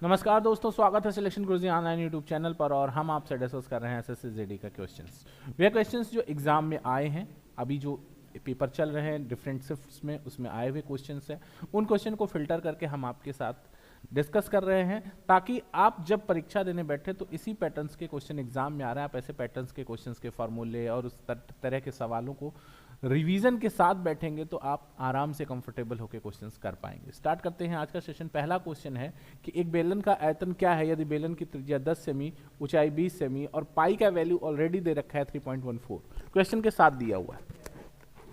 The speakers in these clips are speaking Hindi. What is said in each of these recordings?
नमस्कार दोस्तों, स्वागत है सिलेक्शन गुरुजी ऑनलाइन यूट्यूब चैनल पर। और हम आपसे डिस्कस कर रहे हैं एसएससी जेडी का क्वेश्चंस। वे क्वेश्चंस जो एग्जाम में आए हैं, अभी जो पेपर चल रहे हैं डिफरेंट शिफ्ट्स में, उसमें आए हुए क्वेश्चंस हैं। उन क्वेश्चन को फिल्टर करके हम आपके साथ डिस्कस कर रहे हैं, ताकि आप जब परीक्षा देने बैठे तो इसी पैटर्न्स के क्वेश्चन एग्जाम में आ रहे हैं, आप ऐसे पैटर्न्स के क्वेश्चंस के फॉर्मूले और उस तरह के सवालों को रिवीजन के साथ बैठेंगे तो आप आराम से कंफर्टेबल होकर क्वेश्चंस कर पाएंगे। स्टार्ट करते हैं आज का सेशन। पहला क्वेश्चन है कि एक बेलन का आयतन क्या है यदि बेलन की त्रिज्या 10 सेमी, ऊंचाई 20 सेमी और पाई का वैल्यू ऑलरेडी दे रखा है 3.14, क्वेश्चन के साथ दिया हुआ है।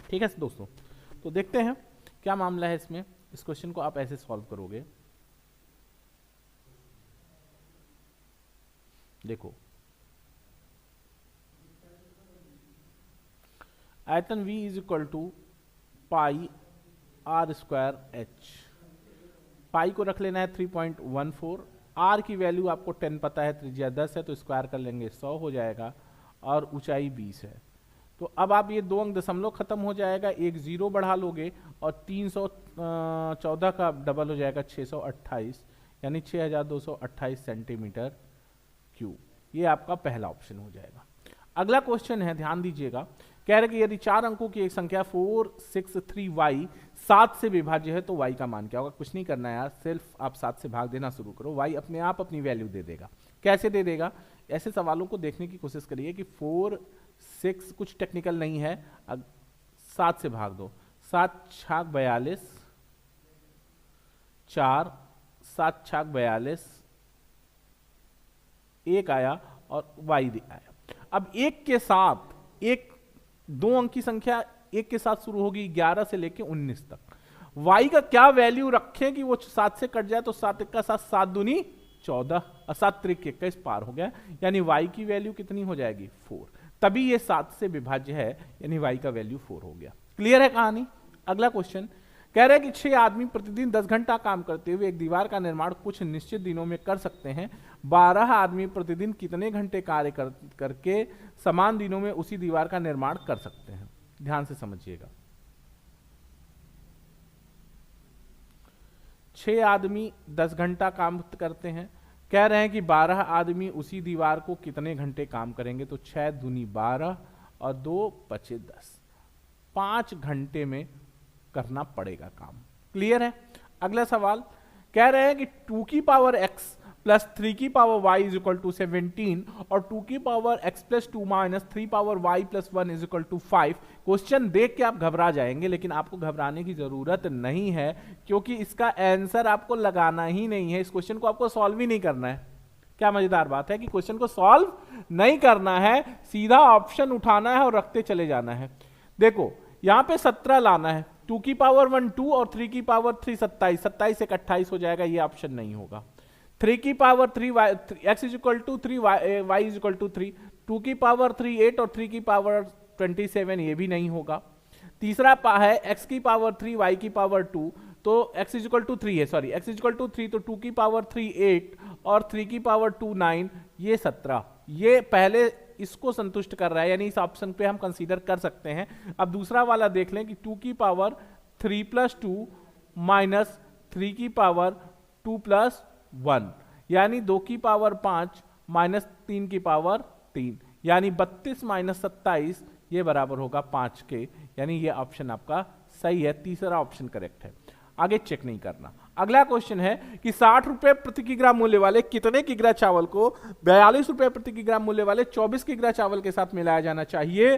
ठीक है दोस्तों, तो देखते हैं क्या मामला है इसमें। इस क्वेश्चन को आप ऐसे सॉल्व करोगे। देखो, आयतन V is equal to pi r square h. Pi को रख लेना है 3.14, आर की वैल्यू आपको 10 पता है, त्रिज्या 10 है तो स्क्वायर कर लेंगे 100 हो जाएगा, और ऊंचाई 20 है। तो अब आप ये दो अंक दशमलव खत्म हो जाएगा, एक जीरो बढ़ा लोगे और 314 का डबल हो जाएगा 628, यानी 6228 सेंटीमीटर क्यूब। ये आपका पहला ऑप्शन हो जाएगा। अगला क्वेश्चन है, ध्यान दीजिएगा, कह रहे कि यदि 4 अंकों की एक संख्या 463y 7 से विभाज्य है तो y का मान क्या होगा। कुछ नहीं करना है यार, सिर्फ आप 7 से भाग देना शुरू करो, y अपने आप अपनी वैल्यू दे देगा। कैसे दे देगा, ऐसे सवालों को देखने की कोशिश करिए कि 4 6 कुछ टेक्निकल नहीं है, 7 से भाग दो, 7 छाक 42, 4 7 छाक 42, 1 आया और y आया। अब एक के साथ एक दो अंक की संख्या एक के साथ शुरू होगी 11 से लेके 19 तक। y का क्या वैल्यू रखें कि वो 7 से कट जाए, तो 7 1 का 7, 7 दूनी 14 और 7 त्रिक 21 पार हो गया, यानी y की वैल्यू कितनी हो जाएगी 4। तभी ये 7 से विभाज्य है, यानी y का वैल्यू 4 हो गया। क्लियर है कहानी। अगला क्वेश्चन कह रहे हैं कि 6 आदमी प्रतिदिन 10 घंटा काम करते हुए एक दीवार का निर्माण कुछ निश्चित दिनों में कर सकते हैं। 12 आदमी प्रतिदिन कितने घंटे कार्य करके समान दिनों में उसी दीवार का निर्माण कर सकते हैं। ध्यान से समझिएगा। 6 आदमी 10 घंटा काम करते हैं, कह रहे हैं कि 12 आदमी उसी दीवार को कितने घंटे काम करेंगे। तो 6 दूनी 12 और 2 बचे 10, 5 घंटे में करना पड़ेगा काम। क्लियर है। अगला सवाल कह रहे हैं कि 2 की पावर x प्लस 3 की power y is equal to 17 और 2 की पावर x प्लस 2 minus 3 power y plus 1 is equal to 5। Question देख के आप घबरा जाएंगे, लेकिन आपको घबराने की जरूरत नहीं है, क्योंकि इसका आंसर आपको लगाना ही नहीं है। इस क्वेश्चन को आपको सॉल्व ही नहीं करना है। क्या मजेदार बात है कि क्वेश्चन को सॉल्व नहीं करना है, सीधा ऑप्शन उठाना है और रखते चले जाना है। देखो, यहां पे 17 लाना है, 2 की पावर 1 2 और 3 की पावर 3 27, 27 से 28 हो जाएगा, ये ऑप्शन नहीं होगा। 3 की power 3 x is equal to 3 y is equal to 3, 2 की पावर 3 8 और 3 की पावर 27, ये भी नहीं होगा। तीसरा है x की पावर 3 y की पावर 2, तो x इज इक्वल टू 3 है, sorry x is equal to 3, तो 2 की पावर 3 8 और 3 की पावर 2 9, ये 17। ये पहले इसको संतुष्ट कर रहा है, यानी इस ऑप्शन पे हम कंसीडर कर सकते हैं। अब दूसरा वाला देख लें कि 2 की पावर 3 प्लस 2 माइनस 3 की पावर 2 प्लस 1, यानी 2 की पावर 5 माइनस 3 की पावर 3, यानी 32 माइनस 27, ये बराबर होगा 5 के, यानी ये ऑप्शन आपका सही है। तीसरा ऑप्शन करेक्ट है, आगे चेक नहीं करना। अगला क्वेश्चन है कि 60 रुपए प्रति किलोग्राम मूल्य वाले कितने किग्रा चावल को 42 रुपए प्रति किलोग्राम मूल्य वाले 24 किग्रा चावल के साथ मिलाया जाना चाहिए,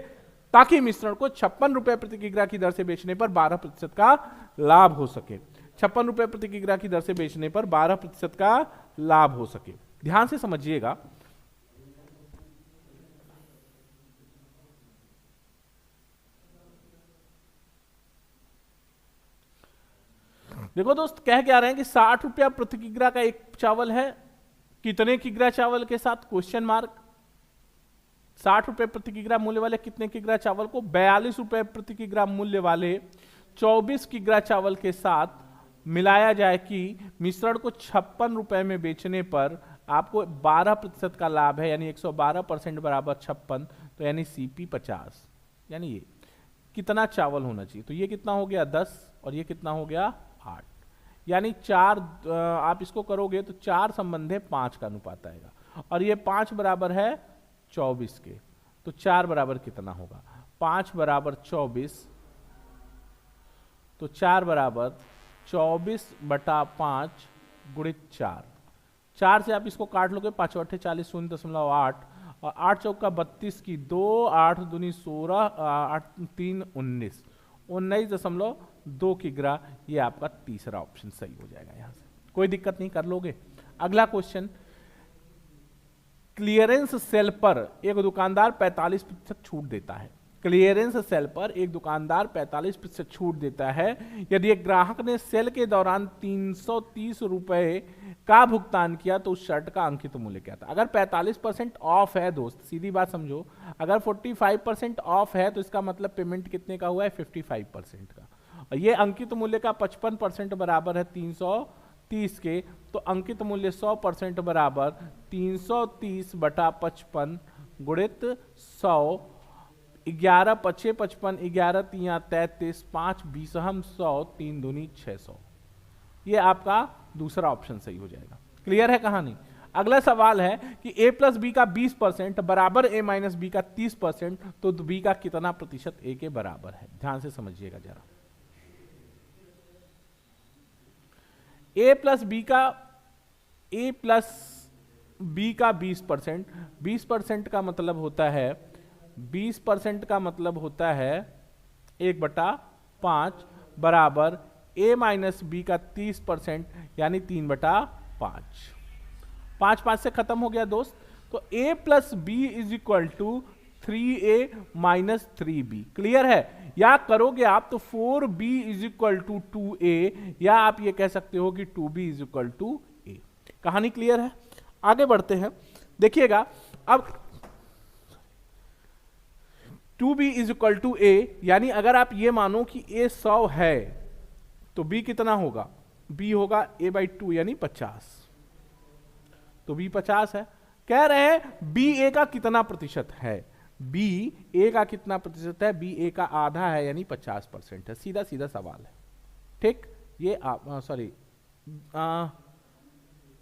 ताकि मिश्रण को 56 रुपए प्रति किग्रा की दर से बेचने पर 12% का लाभ हो सके। 56 रुपए प्रति किग्रा की दर से बेचने पर 12% का लाभ हो सके। ध्यान से समझिएगा। देखो दोस्त, कह क्या रहे हैं कि 60 रुपया प्रति किग्रा का एक चावल है, कितने किग्रा चावल के साथ, क्वेश्चन मार्क। 60 रुपए प्रति किग्रा मूल्य वाले कितने किग्रा चावल को 42 रुपए प्रति किग्रा मूल्य वाले 24 किग्रा चावल के साथ मिलाया जाए कि मिश्रण को 56 रुपए में बेचने पर आपको 12% का लाभ है, यानी 112% बराबर 56, तो यानी CP 50, यानी ये कितना चावल होना चाहिए। तो ये कितना हो गया 10 और ये कितना हो गया 8, यानी 4 आप इसको करोगे तो 4 संबंधे 5 का अनुपात आएगा, और ये 5 बराबर है 24 के, तो 4 बराबर कितना होगा, 5 बराबर 24, तो 4 बराबर 24/5 गुणित 4, 4 से आप इसको काट लोगे, 5 8 40, 0.8, और 8 चौका 32 की 2, 8 दूनी 16, 8 3 19, 19.2 की ग्रा, ये आपका तीसरा ऑप्शन सही हो जाएगा। यहां से कोई दिक्कत नहीं, कर लोगे। अगला क्वेश्चन, क्लियरेंस सेल पर एक दुकानदार 45% छूट देता है। क्लियरेंस सेल पर एक दुकानदार 45% छूट देता है यदि एक ग्राहक ने सेल के दौरान 330 रुपए का भुगतान किया तो उस शर्ट का अंकित मूल्य क्या था। अगर 45% ऑफ है दोस्त, सीधी बात समझो, अगर 45% ऑफ है तो इसका मतलब पेमेंट कितने का हुआ है, 55% का, और ये अंकित मूल्य का 55% बराबर है 330 के, तो अंकित मूल्य 100% बराबर 330/55 गुणित 100, 11 5 55, 11 3 33, 5 20 हम 100, 3 दूनी 600, ये आपका दूसरा ऑप्शन सही हो जाएगा। क्लियर है कहानी। अगला सवाल है कि a प्लस बी का 20% बराबर a माइनस बी का 30%, तो b का कितना प्रतिशत a के बराबर है। ध्यान से समझिएगा जरा। a प्लस बी का 20%, 20% का मतलब होता है 20% का मतलब होता है 1/5 बराबर a माइनस बी का 30%, यानी 3/5। 5 5 से खत्म हो गया दोस्त, तो a plus B is equal to 3a minus 3b। Clear है। या करोगे आप तो 4b is equal to 2a, या आप ये कह सकते हो कि 2b is equal to a। कहानी क्लियर है। आगे बढ़ते हैं, देखिएगा अब 2b is equal to a, यानी अगर आप ये मानो कि a 100 है तो b कितना होगा, b होगा a/2 यानी 50, तो b 50 है। कह रहे हैं b a का कितना प्रतिशत है, b a का कितना प्रतिशत है, b a का आधा है यानी 50% है। सीधा सीधा सवाल है, ठीक। ये आप सॉरी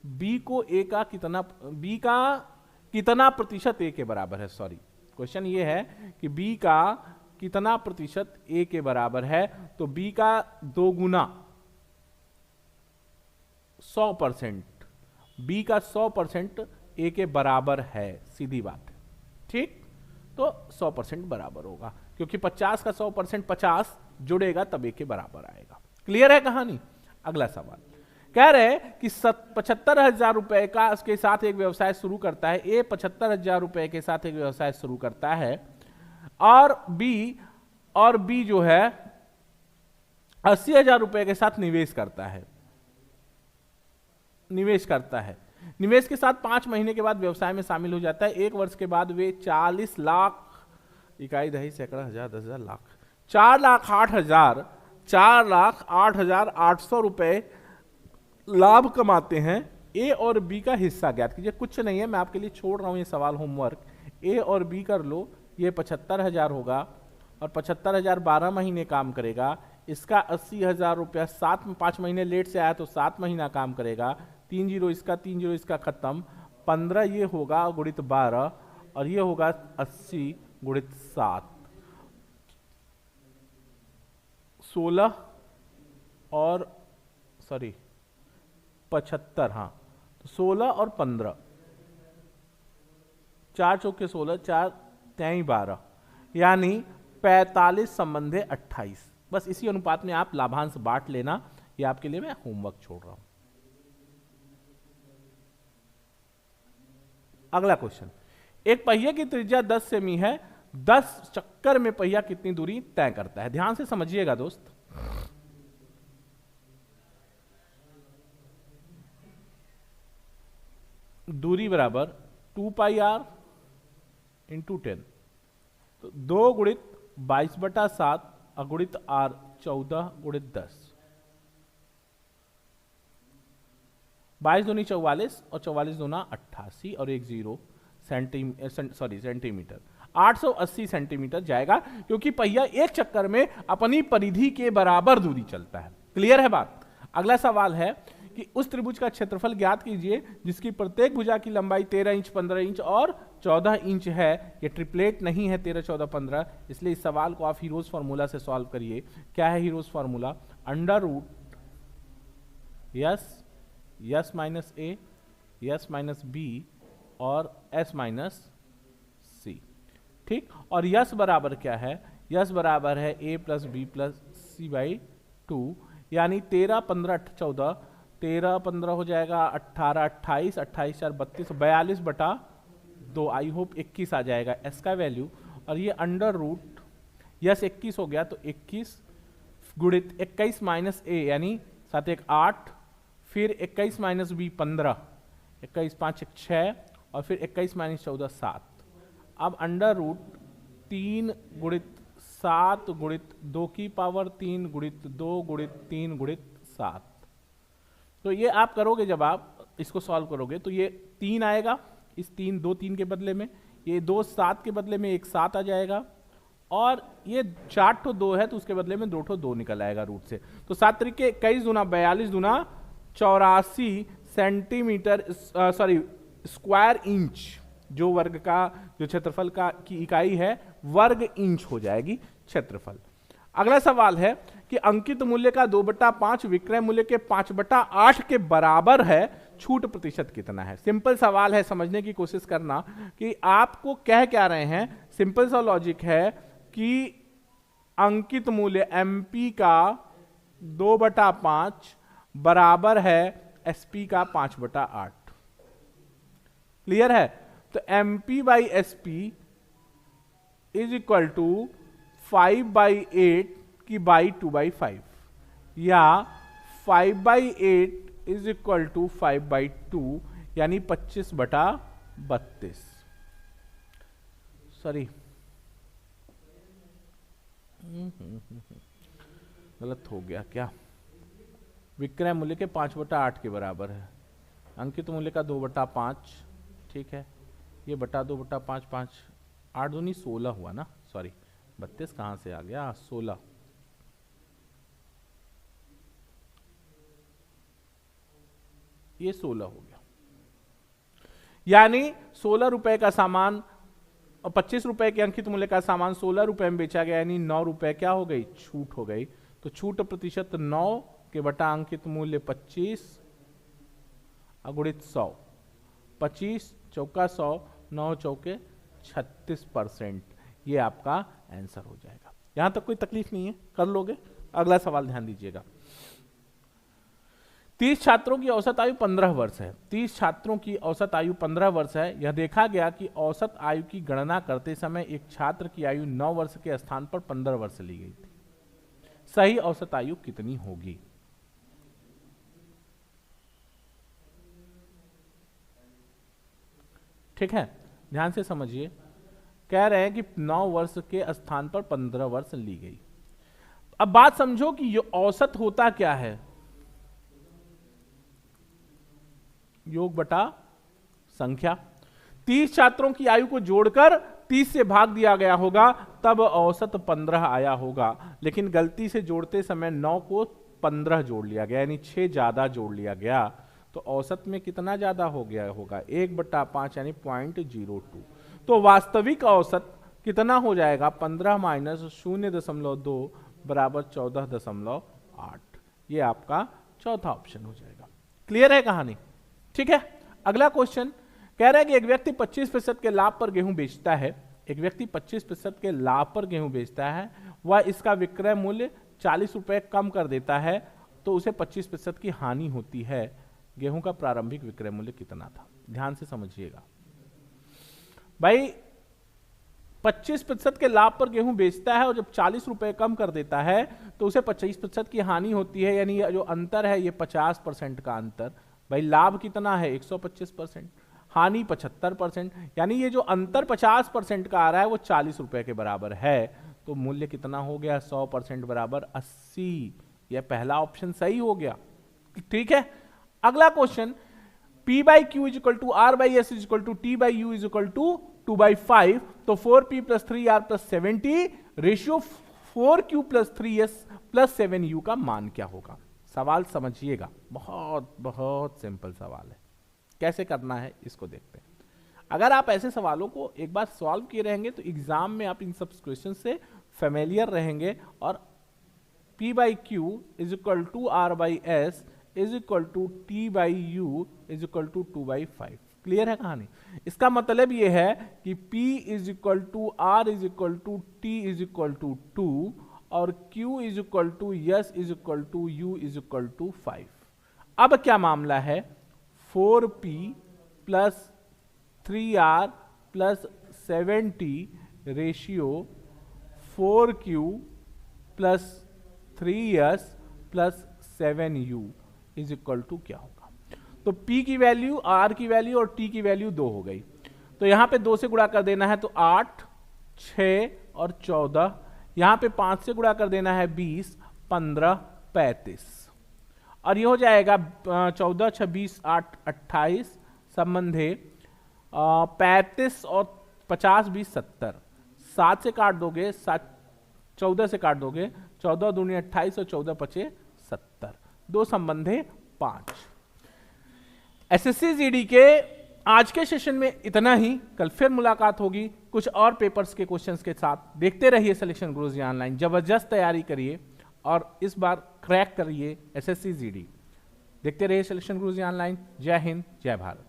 b को a का कितना, b का कितना प्रतिशत a के बराबर है, सॉरी क्वेश्चन ये है कि b का कितना प्रतिशत a के बराबर है, तो b का 2 गुना 100%, b का 100% a के बराबर है, सीधी बात है, ठीक। तो 100% बराबर होगा, क्योंकि 50 का 100% 50 जुड़ेगा तब a के बराबर आएगा। क्लियर है कहानी। अगला सवाल कह रहे हैं कि 75,000 रुपए का के साथ एक व्यवसाय शुरू करता है, ए 75,000 रुपए के साथ एक व्यवसाय शुरू करता है, और बी जो है 80,000 रुपए के साथ निवेश करता है। निवेश के साथ 5 महीने के बाद व्यवसाय में शामिल हो जाता है। 1 वर्ष के बाद वे 40 लाख, इकाई दही सैकड़ा हजार 10,000 लाख, 4,08,800 रुपए लाभ कमाते हैं। ए और बी का हिस्सा ज्ञात कीजिए। कुछ नहीं है, मैं आपके लिए छोड़ रहा हूं ये सवाल, होमवर्क। ए और बी कर लो, ये 75,000 होगा, और 75,000 12 महीने काम करेगा। इसका 80,000 रुपया 5 महीने लेट से आया तो 7 महीना काम करेगा। 3 जीरो इसका, 3 जीरो इसका खत्म, 15 ये होगा गुणित 12, और ये होगा 80 गुणित 7, 16 और 75, हाँ, तो 16 और 15, 4 चौके 16, 4 3 12, यानी 45 संबंधे 28। बस इसी अनुपात में आप लाभांश बांट लेना, ये आपके लिए मैं होमवर्क छोड़ रहा हूं। अगला क्वेश्चन, एक पहिए की त्रिज्या 10 सेमी है, 10 चक्कर में पहिया कितनी दूरी तय करता है। ध्यान से समझिएगा दोस्त। दूरी बराबर 2πr इंटू 10, तो 2 गुणित 22/7 अगुणित r 14 गुणित 10, 22 दूनी 44 और 44 दूना 88 और 1 0 सेंटीमीटर, 880 सेंटीमीटर जाएगा, क्योंकि पहिया एक चक्कर में अपनी परिधि के बराबर दूरी चलता है। क्लियर है बात। अगला सवाल है कि उस त्रिभुज का क्षेत्रफल ज्ञात कीजिए जिसकी प्रत्येक भुजा की लंबाई 13 इंच, 15 इंच और 14 इंच है। ये ट्रिपलेट नहीं है 13, 14, 15, इसलिए इस सवाल को आप हीरोज फॉर्मूला से सॉल्व करिए। क्या है Heron's formula? Under root s minus a, s minus b और एस माइनस सी। ठीक, और यस बराबर क्या है? यस बराबर है a plus b plus c by 2, यानी 13, 15, 14, 13, 15 हो जाएगा 18, 28, 28 4 32, 42 बटा 2, आई होप 21 आ जाएगा एस का वैल्यू। और ये अंडर रूट यस 21 हो गया, तो 21 गुणित 21 माइनस ए यानी 7 1 8, फिर 21 माइनस बी 15, 21 5 1 6 और फिर 21 माइनस 14 7। अब अंडर रूट 3 गुणित 7 गुणित 2 की पावर 3 गुणित 2 गुणित 3 गुणित 7। तो ये आप करोगे, जब आप इसको सॉल्व करोगे तो ये 3 आएगा, इस 2 3 के बदले में, ये 2 7 के बदले में 1 7 आ जाएगा, और ये 4 ठो 2 है तो उसके बदले में 2 ठो 2 निकल आएगा रूट से। तो 7 तरीके 21 दूना 42 दूना 84 सेंटीमीटर स्क्वायर इंच, जो वर्ग का जो क्षेत्रफल का की इकाई है वर्ग इंच हो जाएगी क्षेत्रफल। अगला सवाल है कि अंकित मूल्य का 2/5 विक्रय मूल्य के 5/8 के बराबर है, छूट प्रतिशत कितना है? सिंपल सवाल है, समझने की कोशिश करना कि आपको कह क्या रहे हैं। सिंपल सा लॉजिक है कि अंकित मूल्य एमपी का 2/5 बराबर है एसपी का 5/8। क्लियर है? तो MP by SP is equal to 5/8 की बाई 2/5, या 5/8 इज इक्वल टू 5/2 यानी 25/32। सॉरी, गलत हो गया क्या? विक्रय मूल्य के 5/8 के बराबर है, अंकित मूल्य का 2/5। ठीक है, ये बटा 2/5, 5 8 दूनी 16 हुआ ना, सॉरी 32 कहां से आ गया, 16। ये 16 हो गया, यानी 16 रुपए का सामान और 25 रुपए के अंकित मूल्य का सामान 16 रुपए में बेचा गया, यानी 9 रुपए क्या हो गई? छूट हो गई। तो छूट प्रतिशत 9 के बटा अंकित मूल्य 25 अगुणित 100, 25 चौका 100, 9 चौके 36%। ये आपका आंसर हो जाएगा। यहां तक कोई तकलीफ नहीं है, कर लोगे। अगला सवाल ध्यान दीजिएगा। 30 छात्रों की औसत आयु 15 वर्ष है। 30 छात्रों की औसत आयु 15 वर्ष है। यह देखा गया कि औसत आयु की गणना करते समय एक छात्र की आयु 9 वर्ष के स्थान पर 15 वर्ष ली गई थी। सही औसत आयु कितनी होगी? ठीक है, ध्यान से समझिए। कह रहे हैं कि 9 वर्ष के स्थान पर 15 वर्ष ली गई। अब बात समझो कि ये औसत होता क्या है? योग बटा संख्या। 30 छात्रों की आयु को जोड़कर 30 से भाग दिया गया होगा, तब औसत 15 आया होगा। लेकिन गलती से जोड़ते समय 9 को 15 जोड़ लिया गया, यानी 6 ज्यादा जोड़ लिया गया। तो औसत में कितना ज्यादा हो गया होगा? 1/5 यानी 0.02। तो वास्तविक औसत कितना हो जाएगा? 15 माइनस 0.2 बराबर 14.8। ये आपका चौथा ऑप्शन हो जाएगा। क्लियर है कहानी? ठीक है, अगला क्वेश्चन कह रहा है कि एक व्यक्ति 25% के लाभ पर गेहूं बेचता है। एक व्यक्ति 25% के लाभ पर गेहूं बेचता है, वह इसका विक्रय मूल्य 40 रुपए कम कर देता है, तो उसे 25% की हानि होती है। गेहूं का प्रारंभिक विक्रय मूल्य कितना था? ध्यान से समझिएगा भाई। 25% के लाभ पर गेहूं बेचता है और जब 40 रुपए कम कर देता है तो उसे 25% की हानि होती है, यानी जो अंतर है ये 50% का अंतर। भाई लाभ कितना है? 125%, हानि 75%, यानी ये जो अंतर 50% का आ रहा है वो 40 रुपए के बराबर है। तो मूल्य कितना हो गया? 100% बराबर 80। यह पहला ऑप्शन सही हो गया। ठीक है, अगला question, P/Q is equal to R/S is equal to T/U is equal to 2/5। तो 4P + 3R + 70 ratio 4Q + 3S + 7U का मान क्या होगा? सवाल समझिएगा, बहुत बहुत सिंपल सवाल है। कैसे करना है इसको देखते हैं। अगर आप ऐसे सवालों को एक बार सॉल्व किए रहेंगे तो एग्जाम में आप इन सब क्वेश्चन से फेमिलियर रहेंगे, और P by Q is equal to R by S is equal to T by U is equal to 2/5। Clear है कहानी? इसका मतलब ये है कि P is equal to R is equal to T is equal to 2 और Q is equal to S is equal to U is equal to 5। अब क्या मामला है? 4P plus 3R plus 70 ratio 4Q plus 3S plus 7U is equal to क्या होगा? तो P की वैल्यू, R की वैल्यू और T की वैल्यू 2 हो गई, तो यहां पे 2 से गुणा कर देना है तो 8, 6 और 14, यहां पे 5 से गुणा कर देना है 20, 15, 35, और ये हो जाएगा 14, 26, 8, 28 संबंधे 35 और 50, 20, 70, 7 से काट दोगे, 14 से काट दोगे, 14 दूनी 28 और 14 पचे 70, 2 संबंधे 5। एसएससी जीडी के आज के सेशन में इतना ही। कल फिर मुलाकात होगी कुछ और पेपर्स के क्वेश्चंस के साथ। देखते रहिए सिलेक्शन गुरुजी ऑनलाइन, जबरदस्त तैयारी करिए और इस बार क्रैक करिए एसएससी जीडी। देखते रहिए सिलेक्शन गुरुजी ऑनलाइन। जय हिंद, जय भारत।